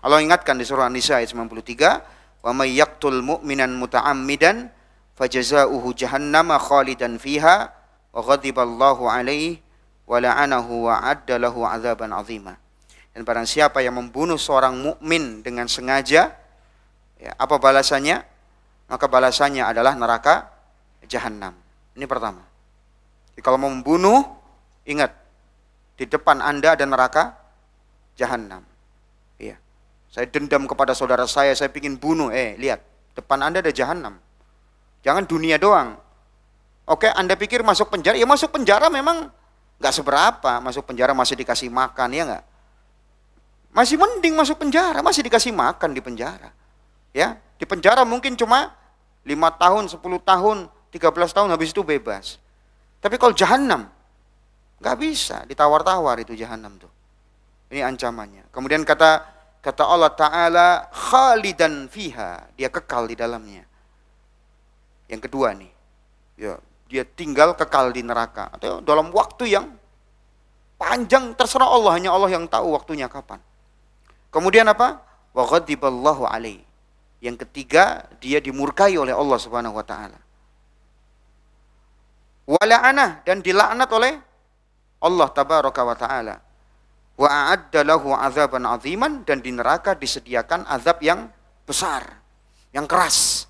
Allah ingatkan di surah An-Nisa ayat 93, "Wa may yaqtul mu'minan muta'ammidan fajazaohu jahannama khalidan fiha wa ghadiballahu alaihi wa la'anahu wa 'adda lahu 'adzaban 'azima." Dan barang siapa yang membunuh seorang mukmin dengan sengaja, ya, apa balasannya? Maka balasannya adalah neraka jahanam. Ini pertama. Jadi kalau mau membunuh, ingat, di depan Anda ada neraka jahanam. Iya. Saya dendam kepada saudara saya ingin bunuh. Lihat, depan Anda ada jahanam. Jangan dunia doang. Oke, Anda pikir masuk penjara? Ya masuk penjara memang nggak seberapa. Masuk penjara masih dikasih makan, ya nggak? Masih mending masuk penjara, masih dikasih makan di penjara. Ya, di penjara mungkin cuma 5 tahun, 10 tahun, 13 tahun, habis itu bebas. Tapi kalau jahanam, nggak bisa ditawar-tawar itu jahanam tuh. Ini ancamannya. Kemudian kata Allah Ta'ala, khalidan fiha, dia kekal di dalamnya. Yang kedua nih, ya, dia tinggal kekal di neraka. Atau dalam waktu yang panjang, terserah Allah, hanya Allah yang tahu waktunya kapan. Kemudian apa? Wa ghadiballahu alaihi. Yang ketiga, dia dimurkai oleh Allah Subhanahu wa taala. Wa la'anah, dan dilaknat oleh Allah tabaraka wa taala. Wa a'adda lahu 'adzaban 'aziman, dan di neraka disediakan azab yang besar, yang keras.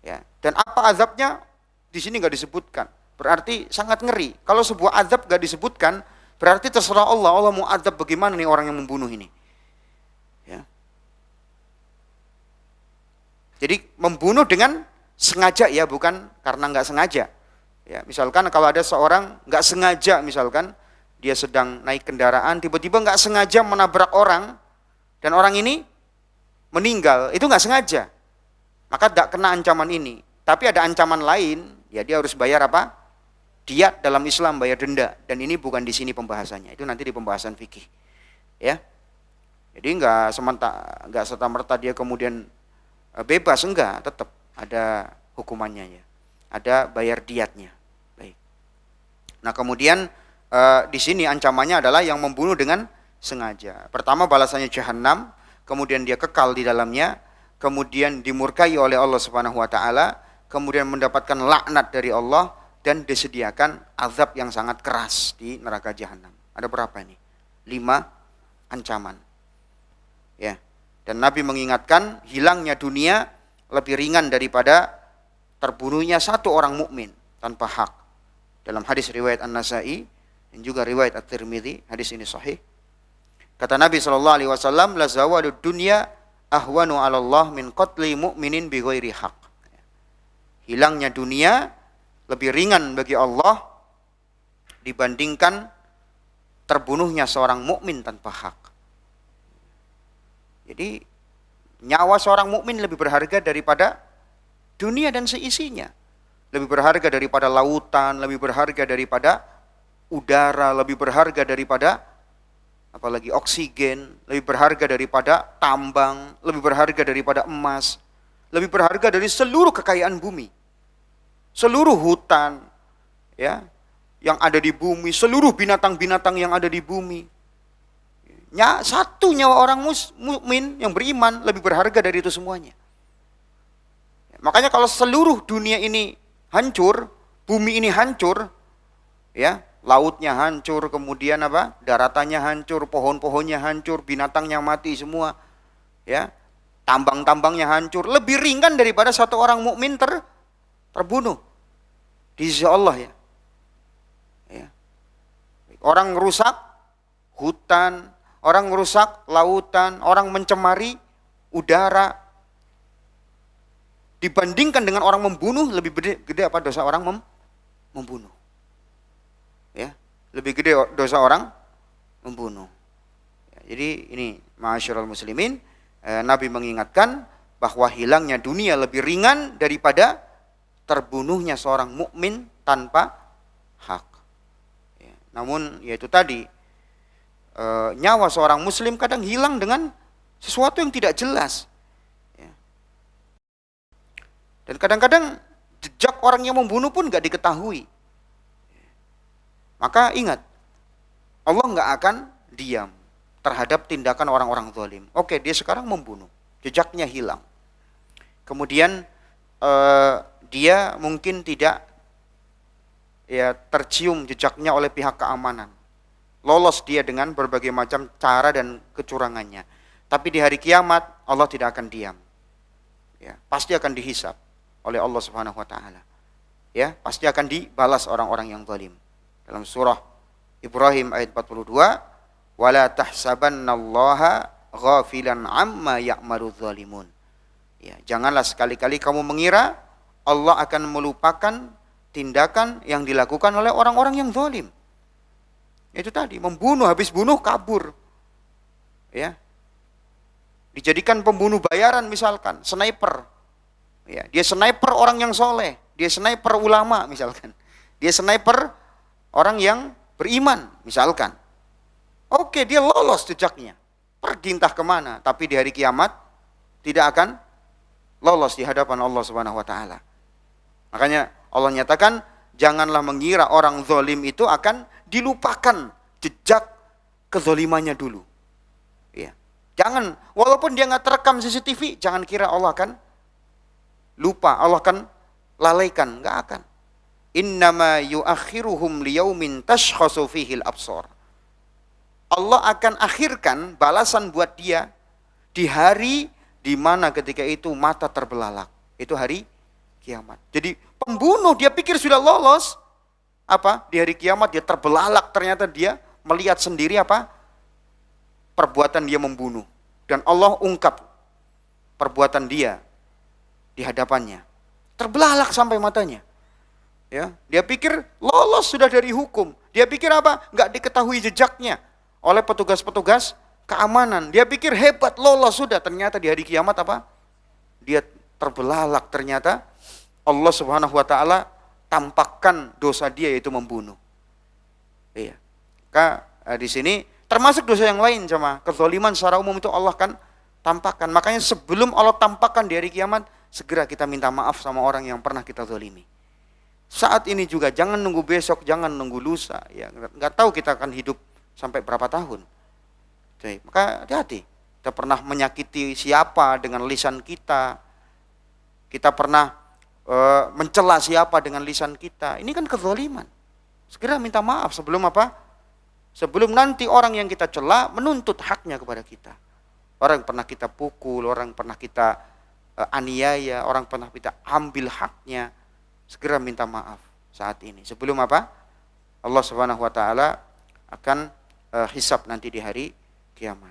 Ya, dan apa azabnya? Di sini enggak disebutkan. Berarti sangat ngeri. Kalau sebuah azab enggak disebutkan, berarti terserah Allah. Allah mau azab bagaimana nih orang yang membunuh ini. Ya. Jadi membunuh dengan sengaja, ya, bukan karena enggak sengaja. Ya, misalkan kalau ada seorang enggak sengaja, misalkan dia sedang naik kendaraan, tiba-tiba enggak sengaja menabrak orang, dan orang ini meninggal, itu enggak sengaja, maka tidak kena ancaman ini. Tapi ada ancaman lain, ya dia harus bayar apa? Diat dalam Islam, bayar denda. Dan ini bukan di sini pembahasannya, itu nanti di pembahasan fikih. Ya, jadi enggak serta-merta dia kemudian bebas, enggak, tetap ada hukumannya, ya. Ada bayar diatnya. Baik. Nah, kemudian di sini ancamannya adalah yang membunuh dengan sengaja. Pertama balasannya jahanam, kemudian dia kekal di dalamnya, kemudian dimurkai oleh Allah Subhanahu wa taala, kemudian mendapatkan laknat dari Allah, dan disediakan azab yang sangat keras di neraka jahanam. Ada berapa ini? 5 ancaman. Ya. Dan Nabi mengingatkan hilangnya dunia lebih ringan daripada terbunuhnya satu orang mukmin tanpa hak. Dalam hadis riwayat An-Nasa'i dan juga riwayat At-Tirmidzi, hadis ini sahih. Kata Nabi SAW, la zawalud dunya ahwanu 'ala Allah min qatli mu'minin bi ghairi haq. Hilangnya dunia lebih ringan bagi Allah dibandingkan terbunuhnya seorang mukmin tanpa hak. Jadi nyawa seorang mukmin lebih berharga daripada dunia dan seisinya. Lebih berharga daripada lautan, lebih berharga daripada udara, lebih berharga daripada apalagi oksigen, lebih berharga daripada tambang, lebih berharga daripada emas, lebih berharga dari seluruh kekayaan bumi. Seluruh hutan, ya, yang ada di bumi, seluruh binatang-binatang yang ada di bumi. Satu nyawa orang mukmin yang beriman lebih berharga dari itu semuanya. Makanya kalau seluruh dunia ini hancur, bumi ini hancur, ya, lautnya hancur, kemudian apa? Daratannya hancur, pohon-pohonnya hancur, binatangnya mati semua, ya, tambang-tambangnya hancur, lebih ringan daripada satu orang mukmin terbunuh di sisi Allah, ya. Ya. Orang merusak hutan, orang merusak lautan, orang mencemari udara, dibandingkan dengan orang membunuh, lebih gede apa dosa orang membunuh. Ya, lebih gede dosa orang membunuh. Ya, jadi ini ma'asyiral muslimin, Nabi mengingatkan bahwa hilangnya dunia lebih ringan daripada terbunuhnya seorang mukmin tanpa hak. Ya, namun yaitu tadi, nyawa seorang muslim kadang hilang dengan sesuatu yang tidak jelas. Ya. Dan kadang-kadang jejak orang yang membunuh pun gak diketahui. Maka ingat, Allah nggak akan diam. terhadap tindakan orang-orang zalim. Oke, dia sekarang membunuh, jejaknya hilang. Kemudian dia mungkin tidak ya tercium jejaknya oleh pihak keamanan. Lolos dia dengan berbagai macam cara dan kecurangannya. Tapi di hari kiamat Allah tidak akan diam. Ya, pasti akan dihisab oleh Allah Subhanahu wa taala. Ya, pasti akan dibalas orang-orang yang zalim. Dalam surah Ibrahim ayat 42, wala tahsabannallaha ghafilan amma ya'maludz zalimun. Ya, janganlah sekali-kali kamu mengira Allah akan melupakan tindakan yang dilakukan oleh orang-orang yang zalim. Itu tadi, membunuh, habis bunuh kabur. Ya. Dijadikan pembunuh bayaran misalkan, sniper. Ya, dia sniper orang yang soleh, dia sniper ulama misalkan. Dia sniper orang yang beriman misalkan. Oke, dia lolos jejaknya. Pergi entah kemana, tapi di hari kiamat tidak akan lolos di hadapan Allah Subhanahu wa taala. Makanya Allah nyatakan, janganlah mengira orang zalim itu akan dilupakan jejak kezalimannya dulu. Ya. Jangan, walaupun dia nggak terekam CCTV, jangan kira Allah akan lupa, Allah akan lalaikan, nggak akan. Innama yuakhiruhum liyaumin tashkhasu fihil absar. Allah akan akhirkan balasan buat dia di hari di mana ketika itu mata terbelalak. Itu hari kiamat. Jadi pembunuh dia pikir sudah lolos. Apa? Di hari kiamat dia terbelalak, ternyata dia melihat sendiri apa? Perbuatan dia membunuh. Dan Allah ungkap perbuatan dia di hadapannya. Terbelalak sampai matanya. Ya, dia pikir lolos sudah dari hukum. Dia pikir apa? Enggak diketahui jejaknya oleh petugas-petugas keamanan. Dia pikir hebat, lolos sudah. Ternyata di hari kiamat apa? Dia terbelalak, ternyata Allah Subhanahu wa taala tampakkan dosa dia yaitu membunuh. Iya. Maka di sini termasuk dosa yang lain sama kezaliman secara umum itu Allah kan tampakkan. Makanya sebelum Allah tampakkan di hari kiamat, segera kita minta maaf sama orang yang pernah kita zalimi. Saat ini juga jangan nunggu besok, jangan nunggu lusa. Ya, nggak tahu kita akan hidup sampai berapa tahun. Jadi, maka hati-hati. Kita pernah menyakiti siapa dengan lisan kita. Kita pernah mencela siapa dengan lisan kita. Ini kan kezaliman. Segera minta maaf sebelum apa? Sebelum nanti orang yang kita cela menuntut haknya kepada kita. Orang yang pernah kita pukul, orang yang pernah kita aniaya, orang yang pernah kita ambil haknya. Segera minta maaf saat ini. Sebelum apa? Allah Subhanahu wa taala akan hisab nanti di hari kiamat.